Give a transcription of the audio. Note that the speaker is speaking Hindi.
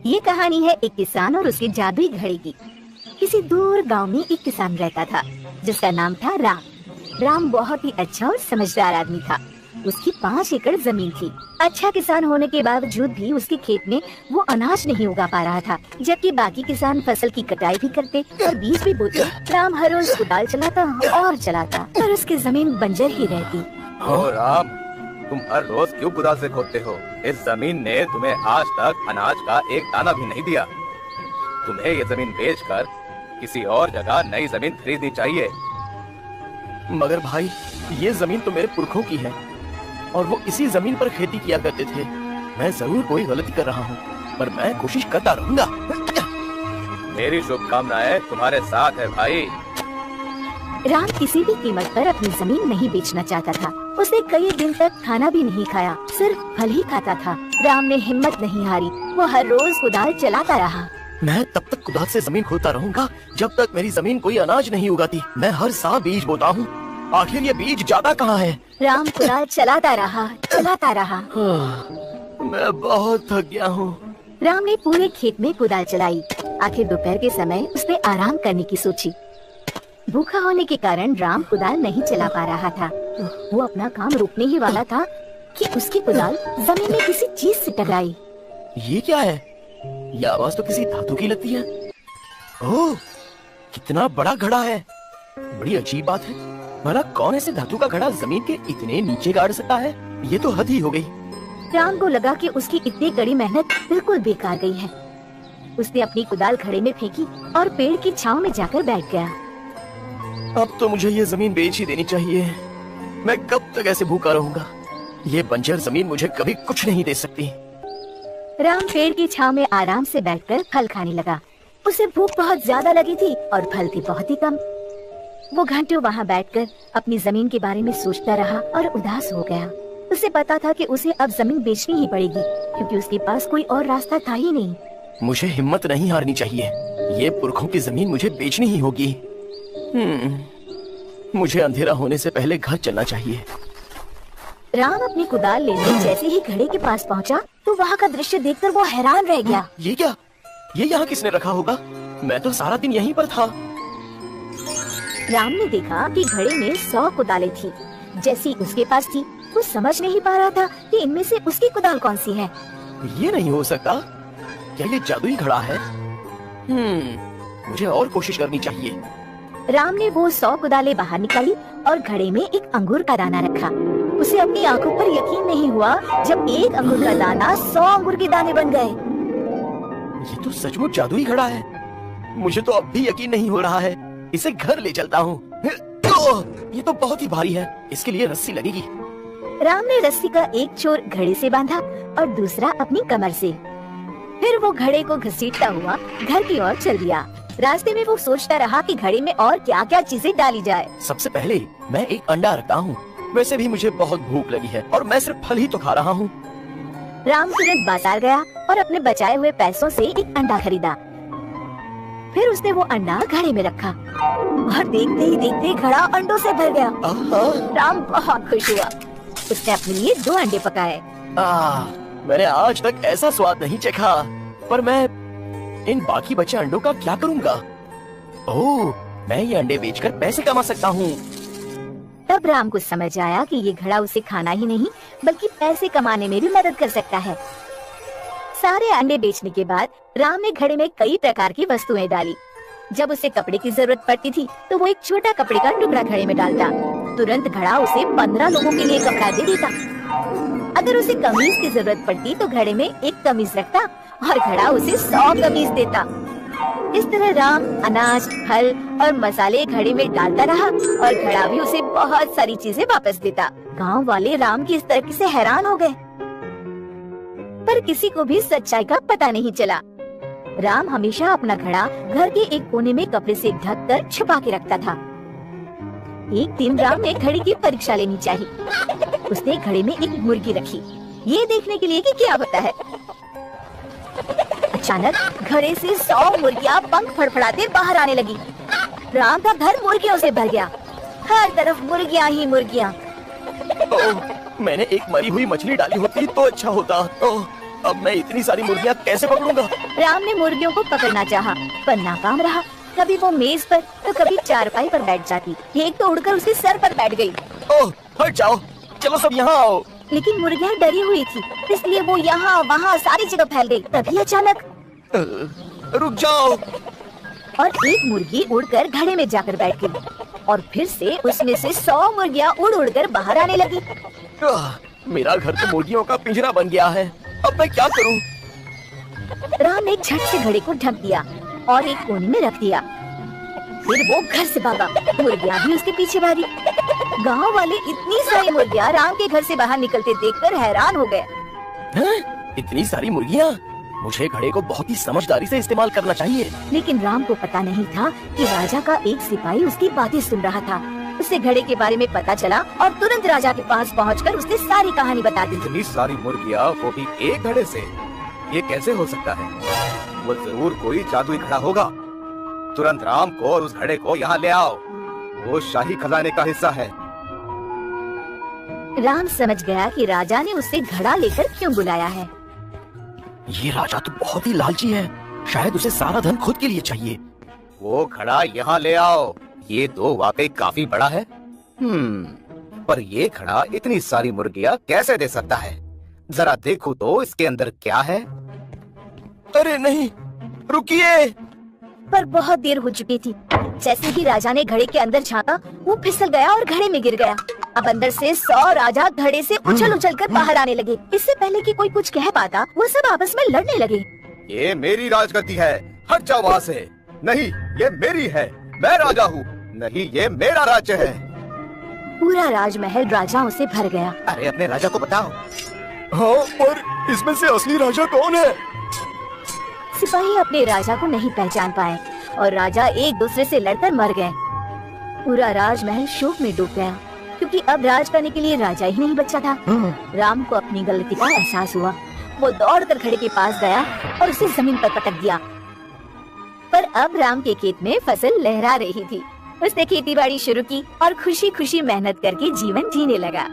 ये कहानी है एक किसान और उसके जादुई घड़े की। किसी दूर गांव में एक किसान रहता था जिसका नाम था राम। राम बहुत ही अच्छा और समझदार आदमी था। उसकी 5 एकड़ जमीन थी। अच्छा किसान होने के बावजूद भी उसके खेत में वो अनाज नहीं उगा पा रहा था, जबकि बाकी किसान फसल की कटाई भी करते और बीज भी बोते। राम हर रोज कुदाल चलाता और चलाता, पर उसकी जमीन बंजर ही रहती। और राम, तुम हर रोज क्यों कुदाल से खोदते हो? इस जमीन ने तुम्हें आज तक अनाज का एक दाना भी नहीं दिया। तुम्हें ये जमीन बेचकर किसी और जगह नई जमीन खरीदनी चाहिए। मगर भाई, ये जमीन तो मेरे पुरखों की है और वो इसी जमीन पर खेती किया करते थे। मैं जरूर कोई गलती कर रहा हूँ, पर मैं कोशिश करता रहूंगा। मेरी शुभकामनाएं तुम्हारे साथ है भाई। राम किसी भी कीमत पर अपनी जमीन नहीं बेचना चाहता था। उसने कई दिन तक खाना भी नहीं खाया, सिर्फ फल ही खाता था। राम ने हिम्मत नहीं हारी, वो हर रोज कुदाल चलाता रहा। मैं तब तक कुदाल से जमीन खोदता रहूंगा जब तक मेरी जमीन कोई अनाज नहीं उगाती। मैं हर साल बीज बोता हूँ, आखिर ये बीज जाता कहाँ है? राम कुदाल चलाता रहा। मैं बहुत थक गया हूँ। राम ने पूरे खेत में कुदाल चलाई। आखिर दोपहर के समय उसने आराम करने की सोची। भूखा होने के कारण राम कुदाल नहीं चला पा रहा था। वो अपना काम रोकने ही वाला था कि उसकी कुदाल जमीन में किसी चीज से टकराई। ये क्या है? ये आवाज तो किसी धातु की लगती है। ओह, कितना बड़ा घड़ा है। बड़ी अजीब बात है, भला कौन ऐसे धातु का घड़ा जमीन के इतने नीचे गाड़ सकता है? ये तो हद ही हो गई। राम को लगा कि उसकी इतनी कड़ी मेहनत बिल्कुल बेकार गई है। उसने अपनी कुदाल घड़े में फेंकी और पेड़ की छांव में जाकर बैठ गया। अब तो मुझे ये जमीन बेच ही देनी चाहिए। मैं कब तक ऐसे भूखा रहूंगा? ये बंजर जमीन मुझे कभी कुछ नहीं दे सकती। राम पेड़ की छांव में आराम से बैठकर फल खाने लगा। उसे भूख बहुत ज्यादा लगी थी और फल थे बहुत ही कम। वो घंटों वहाँ बैठकर अपनी जमीन के बारे में सोचता रहा और उदास हो गया। उसे पता था कि उसे अब जमीन बेचनी ही पड़ेगी, क्योंकि उसके पास कोई और रास्ता था ही नहीं। मुझे हिम्मत नहीं हारनी चाहिए। ये पुरखों की जमीन मुझे बेचनी ही होगी। मुझे अंधेरा होने से पहले घर चलना चाहिए। राम अपनी कुदाल लेने जैसे ही घड़े के पास पहुंचा तो वहाँ का दृश्य देखकर वो हैरान रह गया। ये क्या? ये यहाँ किसने रखा होगा? मैं तो सारा दिन यहीं पर था। राम ने देखा कि घड़े में 100 कुदालें थी जैसी उसके पास थी। वो समझ नहीं पा रहा था कि इनमें से उसकी कुदाल कौन सी है। ये नहीं हो सकता। क्या ये जादुई घड़ा है? मुझे और कोशिश करनी चाहिए। राम ने वो 100 कुदालें बाहर निकाली और घड़े में एक अंगूर का दाना रखा। उसे अपनी आंखों पर यकीन नहीं हुआ जब एक अंगूर का दाना 100 अंगूर के दाने बन गए। ये तो सचमुच जादुई घड़ा है। मुझे तो अब भी यकीन नहीं हो रहा है। इसे घर ले चलता हूँ। ये तो बहुत ही भारी है, इसके लिए रस्सी लगेगी। राम ने रस्सी का एक छोर घड़े से बांधा और दूसरा अपनी कमर से। फिर वो घड़े को घसीटता हुआ घर की ओर चल दिया। रास्ते में वो सोचता रहा कि घड़े में और क्या क्या चीजें डाली जाए। सबसे पहले मैं एक अंडा रखता हूँ। वैसे भी मुझे बहुत भूख लगी है और मैं सिर्फ फल ही तो खा रहा हूँ। राम तुरंत बाजार गया और अपने बचाए हुए पैसों से एक अंडा खरीदा। फिर उसने वो अंडा घड़े में रखा और देखते ही देखते घड़ा अंडों से भर गया। राम बहुत खुश हुआ। उसने अपने लिए 2 अंडे पकाए। मैंने आज तक ऐसा स्वाद नहीं चखा। पर मैं इन बाकी बचे अंडों का क्या करूँगा? ओह, मैं ये अंडे बेचकर पैसे कमा सकता हूँ। तब राम को समझ आया कि ये घड़ा उसे खाना ही नहीं बल्कि पैसे कमाने में भी मदद कर सकता है। सारे अंडे बेचने के बाद राम ने घड़े में कई प्रकार की वस्तुएं डाली। जब उसे कपड़े की जरूरत पड़ती थी तो वो एक छोटा कपड़े का टुकड़ा घड़े में डालता। तुरंत घड़ा उसे 15 लोगों के लिए कपड़ा दे देता। अगर उसे कमीज की जरूरत पड़ती तो घड़े में एक कमीज रखता और घड़ा उसे 100 कमीज देता। इस तरह राम अनाज, फल और मसाले घड़े में डालता रहा और घड़ा भी उसे बहुत सारी चीजें वापस देता। गांव वाले राम की इस तरक्की से हैरान हो गए, पर किसी को भी सच्चाई का पता नहीं चला। राम हमेशा अपना घड़ा घर के एक कोने में कपड़े से ढककर छुपा के रखता था। एक दिन राम ने घड़े की परीक्षा लेनी चाहिए। उसने घड़े में एक मुर्गी रखी, ये देखने के लिए कि क्या होता है। अचानक घड़े से 100 मुर्गियाँ पंख फड़फड़ाते बाहर आने लगी। राम का घर मुर्गियों से भर गया। हर तरफ मुर्गियाँ ही मुर्गियाँ। मैंने एक मरी हुई मछली डाली होती तो अच्छा होता। अब मैं इतनी सारी मुर्गियाँ कैसे पकड़ूंगा? राम ने मुर्गियों को पकड़ना चाहा, पर नाकाम रहा। कभी वो मेज पर तो कभी चारपाई पर बैठ जाती। एक तो उड़कर उसके सर पर बैठ गई। ओह, हट जाओ, चलो सब यहाँ आओ। लेकिन मुर्गियाँ डरी हुई थी, इसलिए वो यहाँ वहाँ सारी जगह फैल गई। तभी अचानक रुक जाओ। और एक मुर्गी उड़कर घड़े में जाकर बैठ गई और फिर से उसमें से 100 मुर्गियाँ उड़ उड़कर बाहर आने लगी। मेरा घर तो मुर्गियों का पिंजरा बन गया है, अब मैं क्या करूं? राम ने झट से घड़े को ढक दिया और एक कोने में रख दिया। फिर वो घर से भागा, मुर्गियाँ भी उसके पीछे भागी। गांव वाले इतनी सारी मुर्गियाँ राम के घर से बाहर निकलते देखकर हैरान हो गए। इतनी सारी मुर्गियाँ? मुझे घड़े को बहुत ही समझदारी से इस्तेमाल करना चाहिए। लेकिन राम को पता नहीं था कि राजा का एक सिपाही उसकी बातें सुन रहा था। उसे घड़े के बारे में पता चला और तुरंत राजा के पास पहुंचकर उसने सारी कहानी बता दी। इतनी सारी मुर्गियाँ, वो भी एक घड़े से, ये कैसे हो सकता है? वो जरूर कोई जादुई घड़ा होगा। तुरंत राम को और उस घड़े को यहाँ ले आओ, वो शाही खजाने का हिस्सा है। राम समझ गया कि राजा ने उसे घड़ा लेकर क्यों बुलाया है। ये राजा तो बहुत ही लालची है, शायद उसे सारा धन खुद के लिए चाहिए। वो घड़ा यहाँ ले आओ, ये तो वाकई काफी बड़ा है। पर ये घड़ा इतनी सारी मुर्गियाँ कैसे दे सकता है? जरा देखो तो इसके अंदर क्या है। अरे नहीं, रुकिए। पर बहुत देर हो चुकी थी। जैसे ही राजा ने घड़े के अंदर झांका, वो फिसल गया और घड़े में गिर गया। अब अंदर से 100 राजा घड़े से उछल उछल कर बाहर आने लगे। इससे पहले कि कोई कुछ कह पाता, वो सब आपस में लड़ने लगे। ये मेरी राजगद्दी है, हट जाओ वहाँ से। नहीं, ये मेरी है, मैं राजा हूँ। नहीं, ये मेरा राज्य है। पूरा राजमहल राजाओं से भर गया। अरे अपने राजा को बताओ। हाँ, पर इसमें से असली राजा कौन है? सिपाही अपने राजा को नहीं पहचान पाए और राजा एक दूसरे से लड़कर मर गए। पूरा राजमहल शोक में डूब गया, क्योंकि अब राज करने के लिए राजा ही नहीं बचा था। राम को अपनी गलती का एहसास हुआ। वो दौड़कर घड़े के पास गया और उसे जमीन पर पटक दिया। पर अब राम के खेत में फसल लहरा रही थी। उसने खेती बाड़ी शुरू की और खुशी खुशी मेहनत करके जीवन जीने लगा।